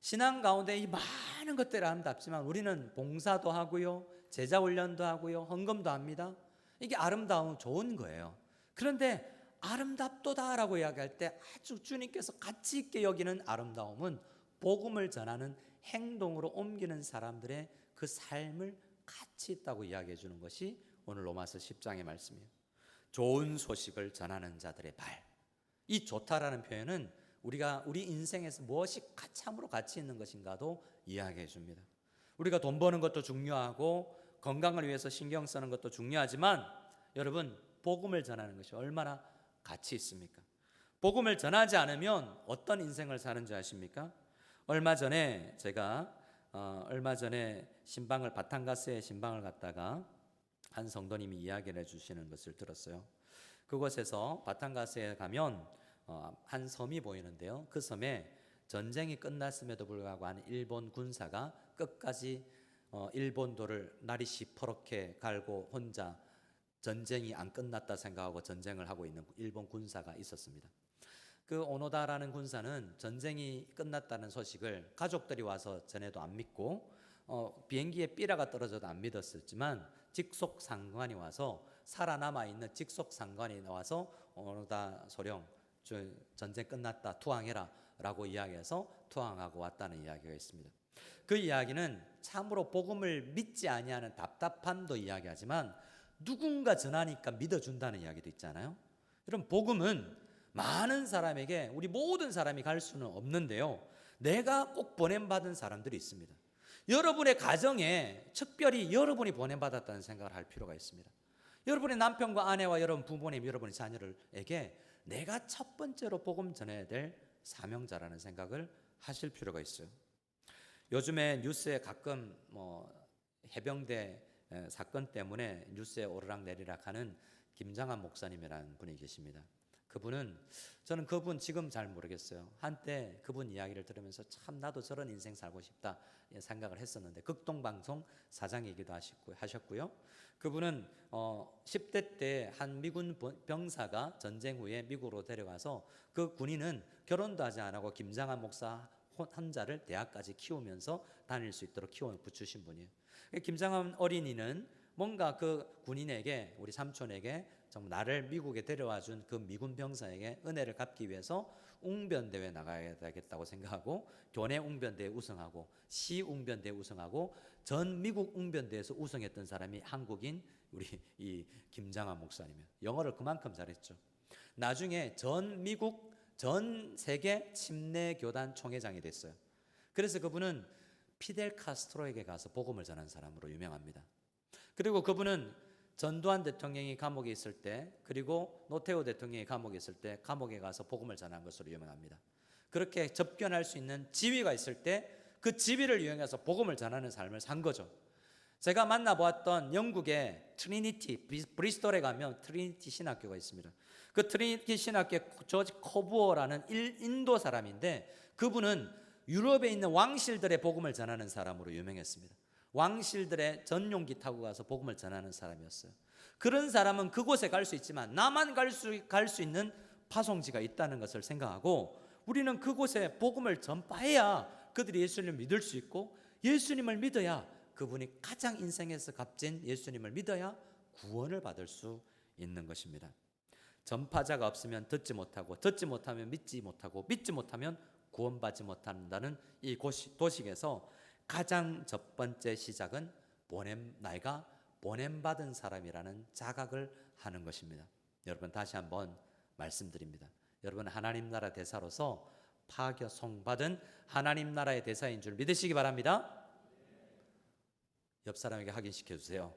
신앙 가운데 이 많은 것들이 아름답지만 우리는 봉사도 하고요, 제자 훈련도 하고요, 헌금도 합니다. 이게 아름다운 좋은 거예요. 그런데 아름답도다라고 이야기할 때 아주 주님께서 가치 있게 여기는 아름다움은 복음을 전하는 행동으로 옮기는 사람들의 그 삶을 가치 있다고 이야기해 주는 것이 오늘 로마서 10장의 말씀이에요. 좋은 소식을 전하는 자들의 발. 이 좋다라는 표현은 우리가 우리 인생에서 무엇이 참으로 가치 있는 것인가도 이야기해 줍니다. 우리가 돈 버는 것도 중요하고 건강을 위해서 신경 쓰는 것도 중요하지만 여러분, 복음을 전하는 것이 얼마나 가치 있습니까? 복음을 전하지 않으면 어떤 인생을 사는지 아십니까? 얼마 전에 제가 신방을 바탕가스에 신방을 갔다가 한 성도님이 이야기를 해주시는 것을 들었어요. 그곳에서 바탕가스에 가면 한 섬이 보이는데요. 그 섬에 전쟁이 끝났음에도 불구하고 한 일본 군사가 끝까지 일본도를 날이 시퍼렇게 갈고 혼자 전쟁이 안 끝났다 생각하고 전쟁을 하고 있는 일본 군사가 있었습니다. 그 오노다라는 군사는 전쟁이 끝났다는 소식을 가족들이 와서 전해도 안 믿고 비행기에 삐라가 떨어져도 안 믿었었지만 직속 상관이 와서 살아남아 있는 직속 상관이 나와서 오노다 소령 전쟁 끝났다 투항해라 라고 이야기해서 투항하고 왔다는 이야기가 있습니다. 그 이야기는 참으로 복음을 믿지 아니하는 답답함도 이야기하지만 누군가 전하니까 믿어준다는 이야기도 있잖아요. 여러분, 복음은 많은 사람에게 우리 모든 사람이 갈 수는 없는데요, 내가 꼭 보냄받은 사람들이 있습니다. 여러분의 가정에 특별히 여러분이 보냄받았다는 생각을 할 필요가 있습니다. 여러분의 남편과 아내와 여러분 부모님, 여러분의 자녀들에게 내가 첫 번째로 복음 전해야 될 사명자라는 생각을 하실 필요가 있어요. 요즘에 뉴스에 가끔 해병대 사건 때문에 뉴스에 오르락내리락 하는 김장한 목사님이라는 분이 계십니다. 저는 그분 지금 잘 모르겠어요. 한때 그분 이야기를 들으면서 참 나도 저런 인생 살고 싶다 생각을 했었는데, 극동방송 사장이기도 하셨고요. 그분은 10대 때 한 미군 병사가 전쟁 후에 미국으로 데려가서 그 군인은 결혼도 하지 않고 김장한 목사 혼자를 대학까지 키우면서 다닐 수 있도록 키워 붙이신 분이에요. 김장한 어린이는 뭔가 그 군인에게, 우리 삼촌에게 정말 나를 미국에 데려와 준 그 미군 병사에게 은혜를 갚기 위해서 웅변대회 나가야 되겠다고 생각하고 교내 웅변대회 우승하고 시 웅변대회 우승하고 전 미국 웅변대회에서 우승했던 사람이 한국인 우리 이 김장한 목사님이에요. 영어를 그만큼 잘했죠. 나중에 전 미국 전 세계 침례 교단 총회장이 됐어요. 그래서 그분은 피델 카스트로에게 가서 복음을 전한 사람으로 유명합니다. 그리고 그분은 전두환 대통령이 감옥에 있을 때, 그리고 노태우 대통령이 감옥에 있을 때 감옥에 가서 복음을 전한 것으로 유명합니다. 그렇게 접견할 수 있는 지위가 있을 때 그 지위를 이용해서 복음을 전하는 삶을 산 거죠. 제가 만나보았던 영국의 트리니티, 브리스톨에 가면 트리니티 신학교가 있습니다. 그 트리니티 신학교의 조지 코부어라는 인도 사람인데, 그분은 유럽에 있는 왕실들의 복음을 전하는 사람으로 유명했습니다. 왕실들의 전용기 타고 가서 복음을 전하는 사람이었어요. 그런 사람은 그곳에 갈 수 있지만 나만 갈 수 있는 파송지가 있다는 것을 생각하고, 우리는 그곳에 복음을 전파해야 그들이 예수님을 믿을 수 있고, 예수님을 믿어야 그분이 가장 인생에서 값진 예수님을 믿어야 구원을 받을 수 있는 것입니다. 전파자가 없으면 듣지 못하고, 듣지 못하면 믿지 못하고, 믿지 못하면 구원받지 못한다는 이 도식에서 가장 첫 번째 시작은 내가 보냄받은 사람이라는 자각을 하는 것입니다. 여러분, 다시 한번 말씀드립니다. 여러분, 하나님 나라 대사로서 파송받은 하나님 나라의 대사인 줄 믿으시기 바랍니다. 옆 사람에게 확인시켜 주세요.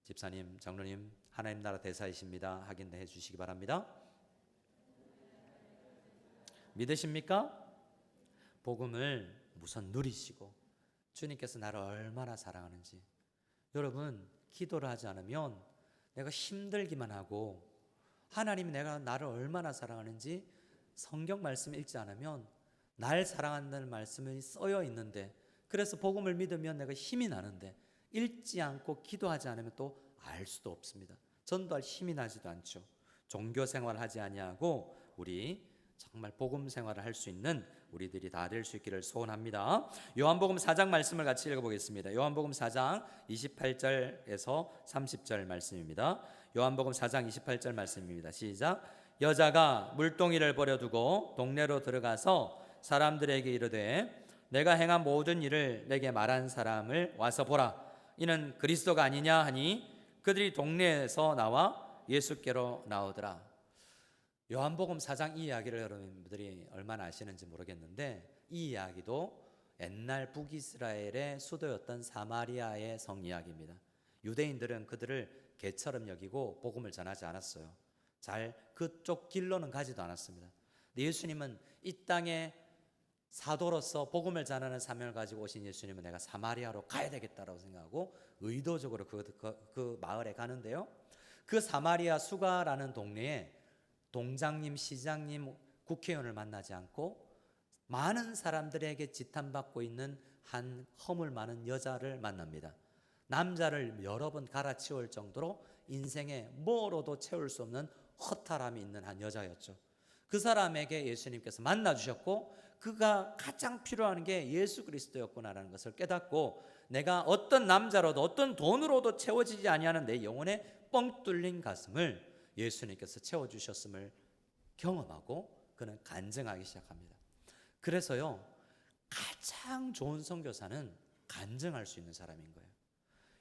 집사님, 장로님, 하나님 나라 대사이십니다. 확인해 주시기 바랍니다. 믿으십니까? 복음을 우선 누리시고 주님께서 나를 얼마나 사랑하는지. 여러분, 기도를 하지 않으면 내가 힘들기만 하고, 하나님이 나를 얼마나 사랑하는지 성경 말씀 읽지 않으면 날 사랑한다는 말씀이 써여 있는데, 그래서 복음을 믿으면 내가 힘이 나는데 읽지 않고 기도하지 않으면 또 알 수도 없습니다. 전도할 힘이 나지도 않죠. 종교 생활을 하지 아니하고 우리 정말 복음 생활을 할 수 있는 우리들이 다 될 수 있기를 소원합니다. 요한복음 4장 말씀을 같이 읽어보겠습니다. 요한복음 4장 28절에서 30절 말씀입니다. 요한복음 4장 28절 말씀입니다. 시작. 여자가 물동이를 버려두고 동네로 들어가서 사람들에게 이르되 내가 행한 모든 일을 내게 말한 사람을 와서 보라. 이는 그리스도가 아니냐 하니 그들이 동네에서 나와 예수께로 나오더라. 요한복음 4장 이 이야기를 여러분들이 얼마나 아시는지 모르겠는데, 이 이야기도 옛날 북이스라엘의 수도였던 사마리아의 성 이야기입니다. 유대인들은 그들을 개처럼 여기고 복음을 전하지 않았어요. 잘 그쪽 길로는 가지도 않았습니다. 예수님은 이 땅에 사도로서 복음을 전하는 사명을 가지고 오신 예수님은 내가 사마리아로 가야 되겠다라고 생각하고 의도적으로 그 마을에 가는데요. 그 사마리아 수가라는 동네에 동장님, 시장님, 국회의원을 만나지 않고 많은 사람들에게 지탄받고 있는 한 허물 많은 여자를 만납니다. 남자를 여러 번 갈아치울 정도로 인생에 뭐로도 채울 수 없는 허탈함이 있는 한 여자였죠. 그 사람에게 예수님께서 만나주셨고, 그가 가장 필요한 게 예수 그리스도였구나라는 것을 깨닫고, 내가 어떤 남자로도 어떤 돈으로도 채워지지 아니하는 내 영혼의 뻥 뚫린 가슴을 예수님께서 채워주셨음을 경험하고 그는 간증하기 시작합니다. 그래서요, 가장 좋은 선교사는 간증할 수 있는 사람인 거예요.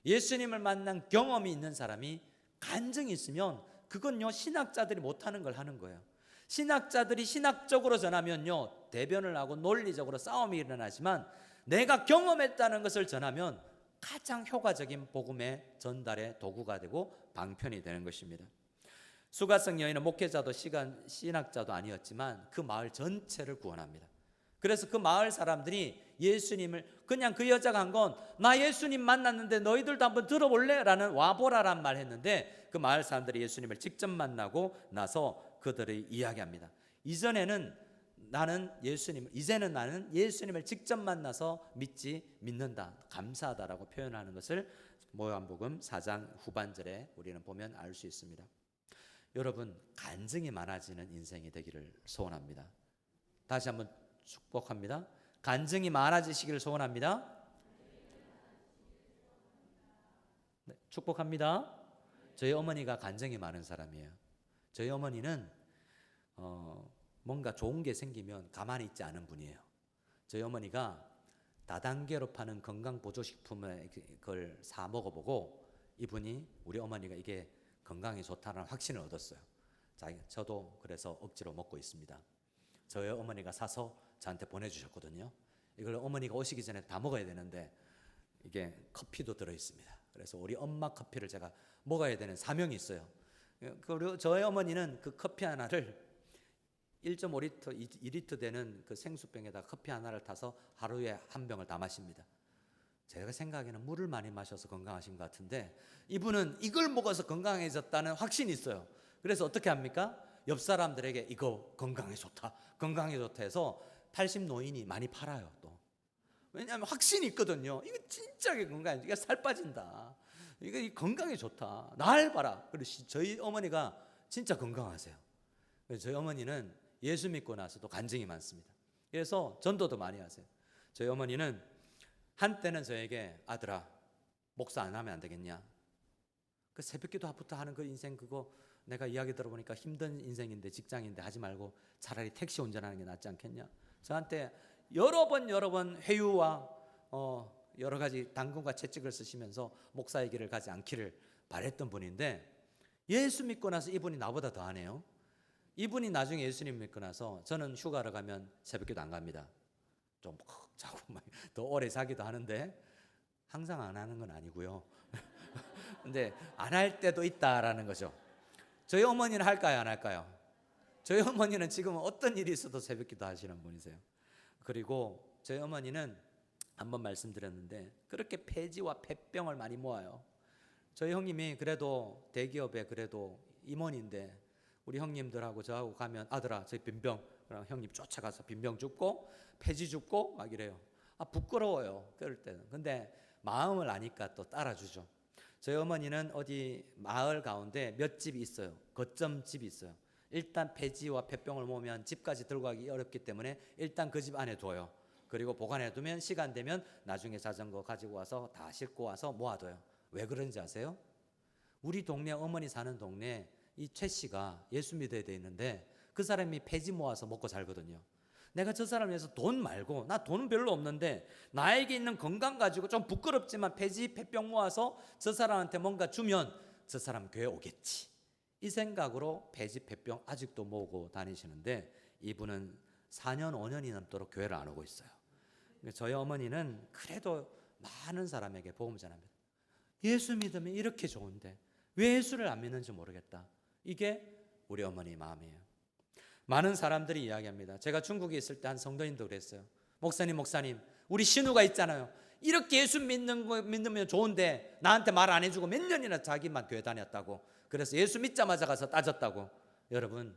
예수님을 만난 경험이 있는 사람이 간증이 있으면 그건요, 신학자들이 못하는 걸 하는 거예요. 신학자들이 신학적으로 전하면요, 대변을 하고 논리적으로 싸움이 일어나지만 내가 경험했다는 것을 전하면 가장 효과적인 복음의 전달의 도구가 되고 방편이 되는 것입니다. 수가성 여인은 목회자도 신학자도 아니었지만 그 마을 전체를 구원합니다. 그래서 그 마을 사람들이 예수님을, 그냥 그 여자가 한 건 나 예수님 만났는데 너희들도 한번 들어볼래? 라는 와보라란 말 했는데, 그 마을 사람들이 예수님을 직접 만나고 나서 그들이 이야기합니다. 이제는 나는 예수님을 직접 만나서 믿는다, 감사하다라고 표현하는 것을 요한복음 4장 후반절에 우리는 보면 알 수 있습니다. 여러분, 간증이 많아지는 인생이 되기를 소원합니다. 다시 한번 축복합니다. 간증이 많아지시기를 소원합니다. 네, 축복합니다. 저희 어머니가 간증이 많은 사람이에요. 저희 어머니는 뭔가 좋은 게 생기면 가만히 있지 않은 분이에요. 저희 어머니가 다단계로 파는 건강보조식품을 그걸 사 먹어보고 이분이, 우리 어머니가 이게 건강에 좋다는 확신을 얻었어요. 저도 그래서 억지로 먹고 있습니다. 저희 어머니가 사서 저한테 보내주셨거든요. 이걸 어머니가 오시기 전에 다 먹어야 되는데 이게 커피도 들어있습니다. 그래서 우리 엄마 커피를 제가 먹어야 되는 사명이 있어요. 그리고 저희 어머니는 그 커피 하나를 1.5리터, 2리터 되는 그 생수병에다 커피 하나를 타서 하루에 한 병을 다 마십니다. 제가 생각에는 물을 많이 마셔서 건강하신 것 같은데 이분은 이걸 먹어서 건강해졌다는 확신이 있어요. 그래서 어떻게 합니까? 옆 사람들에게 이거 건강에 좋다 해서 80 노인이 많이 팔아요. 또 왜냐하면 확신이 있거든요. 이거 진짜 건강해, 이거 살 빠진다, 이거 건강에 좋다, 날 봐라. 그래서 저희 어머니가 진짜 건강하세요. 그래서 저희 어머니는 예수 믿고 나서도 간증이 많습니다. 그래서 전도도 많이 하세요. 저희 어머니는 한때는 저에게, 아들아, 목사 안 하면 안 되겠냐? 그 새벽기도부터 하는 그 인생 그거 내가 이야기 들어보니까 힘든 인생인데, 직장인데 하지 말고 차라리 택시 운전하는 게 낫지 않겠냐. 저한테 여러 번 회유와 여러 가지 당근과 채찍을 쓰시면서 목사의 길을 가지 않기를 바랬던 분인데, 예수 믿고 나서 이분이 나보다 더 하네요. 이분이 나중에 예수님 믿고 나서, 저는 휴가를 가면 새벽기도 안 갑니다. 좀 자고 더 오래 자기도 하는데, 항상 안 하는 건 아니고요. 근데 안 할 때도 있다라는 거죠. 저희 어머니는 할까요, 안 할까요? 저희 어머니는 지금 어떤 일이 있어도 새벽기도 하시는 분이세요. 그리고 저희 어머니는 한번 말씀드렸는데, 그렇게 폐지와 폐병을 많이 모아요. 저희 형님이 그래도 대기업에 그래도 임원인데, 우리 형님들하고 저하고 가면 아들아 저희 빈병, 그럼 형님 쫓아가서 빈병 줍고 폐지 줍고 막 이래요. 부끄러워요, 그럴 때는. 근데 마음을 아니까 또 따라주죠. 저희 어머니는 어디 마을 가운데 몇 집이 있어요. 거점 집이 있어요. 일단 폐지와 폐병을 모으면 집까지 들고 가기 어렵기 때문에 일단 그 집 안에 둬요. 그리고 보관해 두면 시간 되면 나중에 자전거 가지고 와서 다 싣고 와서 모아둬요. 왜 그런지 아세요? 우리 동네, 어머니 사는 동네, 이 최 씨가 예수 믿어야 돼 있는데, 그 사람이 폐지 모아서 먹고 살거든요. 내가 저 사람을 위해서 돈 말고, 나 돈은 별로 없는데 나에게 있는 건강 가지고 좀 부끄럽지만 폐지 폐병 모아서 저 사람한테 뭔가 주면 저 사람 교회 오겠지, 이 생각으로 폐지 폐병 아직도 모으고 다니시는데, 이분은 4년 5년이 넘도록 교회를 안 오고 있어요. 저희 어머니는 그래도 많은 사람에게 복음을 전합니다. 예수 믿으면 이렇게 좋은데 왜 예수를 안 믿는지 모르겠다. 이게 우리 어머니 마음이에요. 많은 사람들이 이야기합니다. 제가 중국에 있을 때 한 성도님도 그랬어요. 목사님, 우리 신우가 있잖아요. 이렇게 예수 믿으면 좋은데 나한테 말 안 해주고 몇 년이나 자기만 교회 다녔다고. 그래서 예수 믿자마자 가서 따졌다고. 여러분,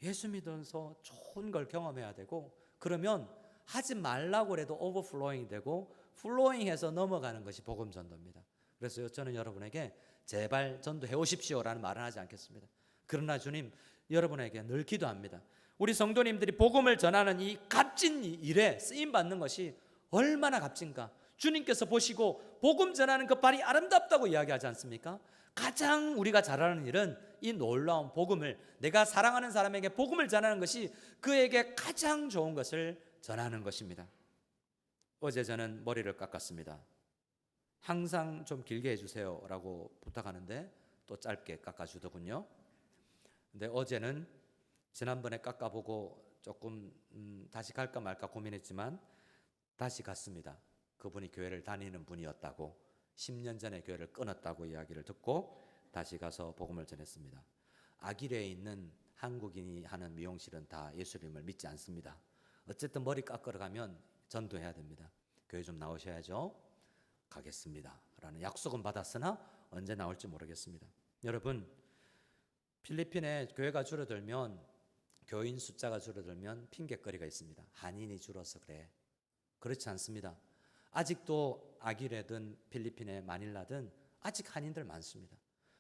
예수 믿어서 좋은 걸 경험해야 되고, 그러면 하지 말라고 해도 오버플로잉이 되고 플로잉해서 넘어가는 것이 복음 전도입니다. 그래서 저는 여러분에게 제발 전도해 오십시오라는 말은 하지 않겠습니다. 그러나 주님, 여러분에게 늘 기도합니다. 우리 성도님들이 복음을 전하는 이 값진 일에 쓰임 받는 것이 얼마나 값진가. 주님께서 보시고 복음 전하는 그 발이 아름답다고 이야기하지 않습니까? 가장 우리가 잘하는 일은 이 놀라운 복음을, 내가 사랑하는 사람에게 복음을 전하는 것이 그에게 가장 좋은 것을 전하는 것입니다. 어제 저는 머리를 깎았습니다. 항상 좀 길게 해주세요 라고 부탁하는데 또 짧게 깎아주더군요. 근데 어제는 지난번에 깎아보고 조금 다시 갈까 말까 고민했지만 다시 갔습니다. 그분이 교회를 다니는 분이었다고, 10년 전에 교회를 끊었다고 이야기를 듣고 다시 가서 복음을 전했습니다. 아기레에 있는 한국인이 하는 미용실은 다 예수님을 믿지 않습니다. 어쨌든 머리 깎으러 가면 전도해야 됩니다. 교회 좀 나오셔야죠. 가겠습니다 라는 약속은 받았으나 언제 나올지 모르겠습니다. 여러분, 필리핀에 교회가 줄어들면, 교인 숫자가 줄어들면 핑계거리가 있습니다. 한인이 줄어서 그래. 그렇지 않습니다. 아직도 아기레든 필리핀의 마닐라든 아직 한인들 많습니다.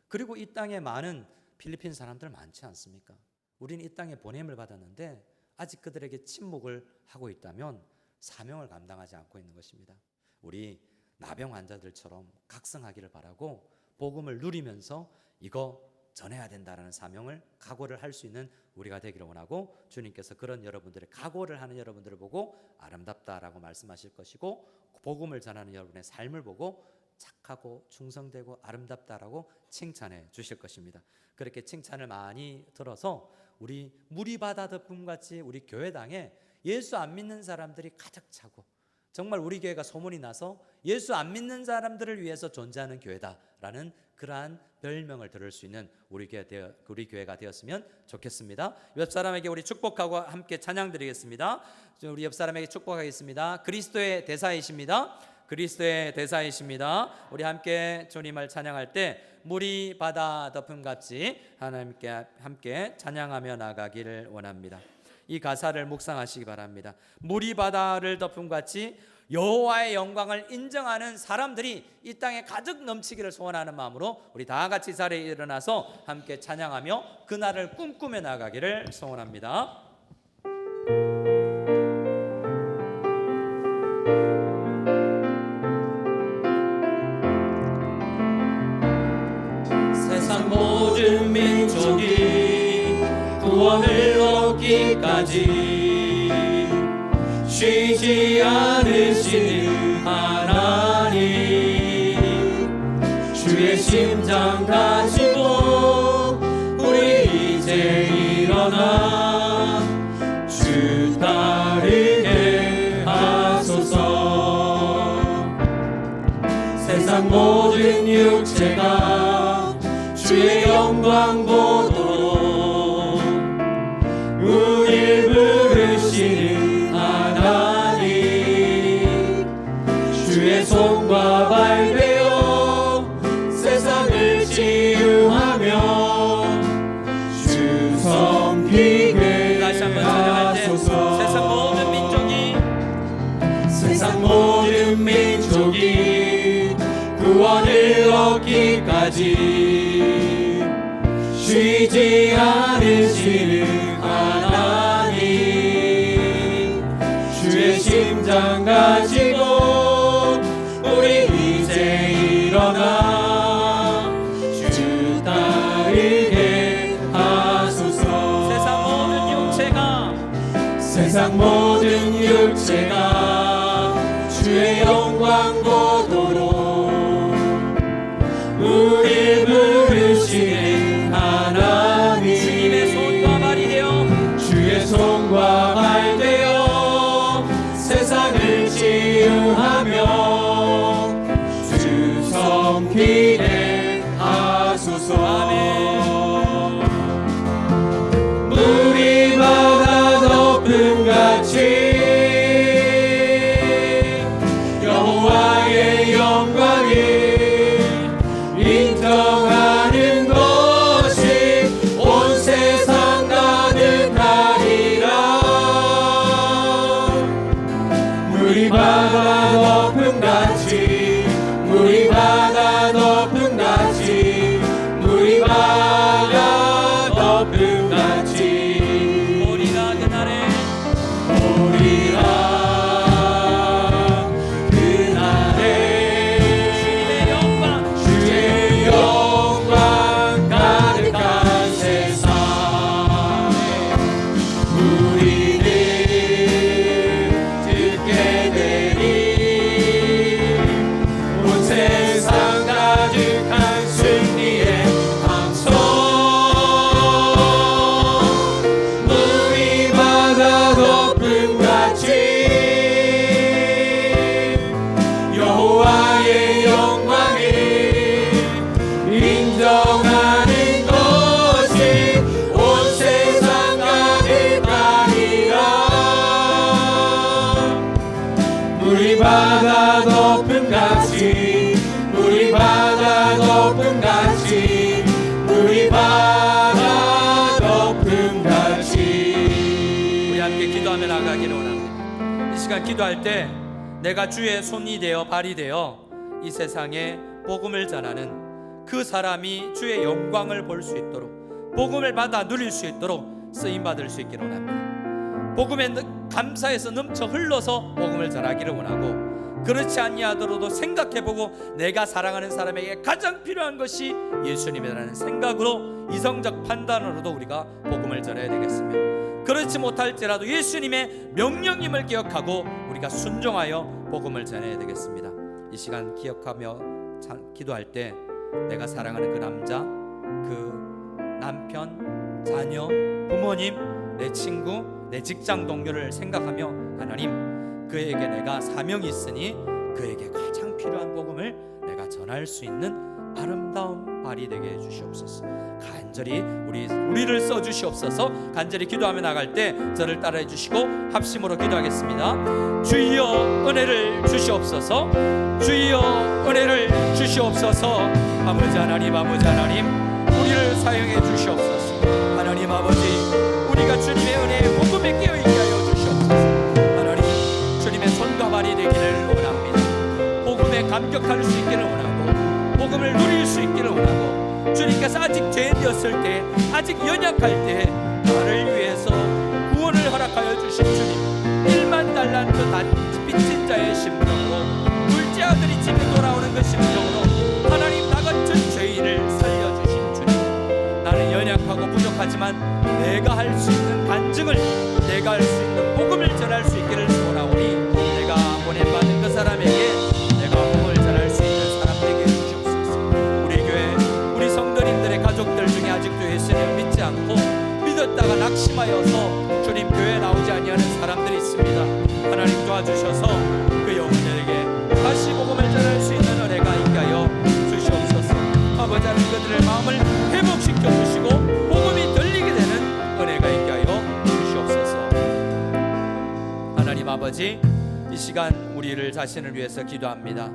그리고 이 땅에 많은 필리핀 사람들 많지 않습니까? 우리는 이 땅에 보냄을 받았는데 아직 그들에게 침묵을 하고 있다면 사명을 감당하지 않고 있는 것입니다. 우리 나병 환자들처럼 각성하기를 바라고 복음을 누리면서 이거 전해야 된다라는 사명을, 각오를 할 수 있는 우리가 되기를 원하고, 주님께서 그런 여러분들의 각오를 하는 여러분들을 보고 아름답다라고 말씀하실 것이고, 복음을 전하는 여러분의 삶을 보고 착하고 충성되고 아름답다라고 칭찬해 주실 것입니다. 그렇게 칭찬을 많이 들어서 우리 무리바다 덮음같이 우리 교회당에 예수 안 믿는 사람들이 가득 차고, 정말 우리 교회가 소문이 나서 예수 안 믿는 사람들을 위해서 존재하는 교회다라는 그러한 별명을 들을 수 있는 우리 교회가 되었으면 좋겠습니다. 옆 사람에게 우리 축복하고 함께 찬양 드리겠습니다. 우리 옆 사람에게 축복하겠습니다. 그리스도의 대사이십니다. 그리스도의 대사이십니다. 우리 함께 주님을 찬양할 때 물이 바다 덮음같이 하나님께 함께 찬양하며 나가기를 원합니다. 이 가사를 묵상하시기 바랍니다. 물이 바다를 덮음같이 여호와의 영광을 인정하는 사람들이 이 땅에 가득 넘치기를 소원하는 마음으로 우리 다 같이 자리에 일어나서 함께 찬양하며 그날을 꿈꾸며 나가기를 소원합니다. 세상 모든 민족 민족이 구원을 얻기까지 쉬지 않으시는 하나님, 주의 심장 가지고 우리 이제 일어나 주 따르게 하소서. 세상 모든 육체가 주의 영광 보도록 우릴 부르시는 하나님, 주의 손과 발 되어 세상을 치유하며 주 섬기게 하소서. 세상 모든 민족이 구원을 얻기까지 쉬지 않으시는 하나님, 주의 심장 가지고 우리 이제 일어나 주 따르게 하소서. 세상 모든 육체가 주의 영광 보도록 우릴 부르시는 하나님, 주의 손과 발 되어 세상을 치유하며 주 섬기게 하소서. 물이 바다 덮음같이 여호와의 영광을 인정하는 것이 온 세상 가득하리라. 물이 바다 덮음같이, 물이 바다 덮음같이, 물이 바다 덮음같이 오리라 그날에, 오리라 여호와의 영광을 인정하는 것이 온 세상 가득하리라. 물이 바다 덮음같이, 물이 바다 덮음같이, 물이 바다 덮음같이. 우리 함께 기도하며 나가기를 원합니다. 이 시간 기도할 때 내가 주의 손이 되어 발이 되어 이 세상에 복음을 전하는 그 사람이 주의 영광을 볼 수 있도록, 복음을 받아 누릴 수 있도록 쓰임받을 수 있기를 원합니다. 복음에 감사해서 넘쳐 흘러서 복음을 전하기를 원하고, 그렇지 아니하더라도 생각해보고 내가 사랑하는 사람에게 가장 필요한 것이 예수님이라는 생각으로 이성적 판단으로도 우리가 복음을 전해야 되겠습니다. 그렇지 못할지라도 예수님의 명령임을 기억하고 우리가 순종하여 복음을 전해야 되겠습니다. 이 시간 기억하며 기도할 때 내가 사랑하는 그 남자, 그 남편, 자녀, 부모님, 내 친구, 내 직장 동료를 생각하며 하나님, 그에게 내가 사명이 있으니 그에게 가장 필요한 복음을 내가 전할 수 있는 아름다운 발이 되게 해주시옵소서. 간절히 우리를 써주시옵소서. 간절히 기도하며 나갈 때 저를 따라해 주시고 합심으로 기도하겠습니다. 주여 은혜를 주시옵소서. 주여 은혜를 주시옵소서. 아버지 하나님, 아버지 하나님, 우리를 사용해 주시옵소서. 하나님 아버지, 우리가 주님의 은혜에 복음에 깨어있게 하여 주시옵소서. 하나님, 주님의 손과 발이 되기를 원합니다. 복음에 감격할 수 있기를 원하고, 복음을 누릴 수 있기를 원하고, 주님께서 아직 죄인되었을 때, 아직 연약할 때 나를 위해서 구원을 허락하여 주신 주님, 1만 달란트 빚진 자의 심정으로, 둘째 아들이 집에 돌아오는 그 심정으로 하나님 나 같은 죄인을 살려주신 주님, 나는 연약하고 아버지, 이 시간 우리를 자신을 위해서 기도합니다.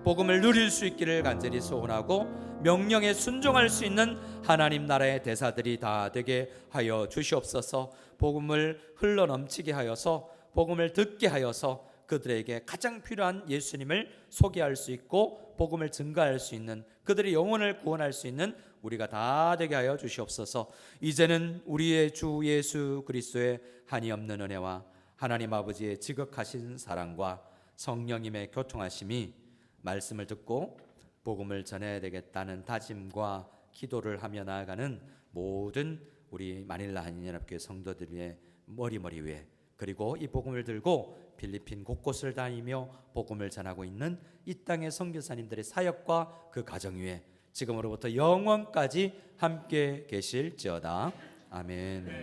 복음을 누릴 수 있기를 간절히 소원하고 명령에 순종할 수 있는 하나님 나라의 대사들이 다 되게 하여 주시옵소서. 복음을 흘러넘치게 하여서, 복음을 듣게 하여서 그들에게 가장 필요한 예수님을 소개할 수 있고 복음을 증가할 수 있는, 그들의 영혼을 구원할 수 있는 우리가 다 되게 하여 주시옵소서. 이제는 우리의 주 예수 그리스도의 한이 없는 은혜와 하나님 아버지의 지극하신 사랑과 성령님의 교통하심이 말씀을 듣고 복음을 전해야 되겠다는 다짐과 기도를 하며 나아가는 모든 우리 마닐라 한인연합교회 성도들 위해 머리 위에, 그리고 이 복음을 들고 필리핀 곳곳을 다니며 복음을 전하고 있는 이 땅의 선교사님들의 사역과 그 가정 위에 지금으로부터 영원까지 함께 계실지어다. 아멘.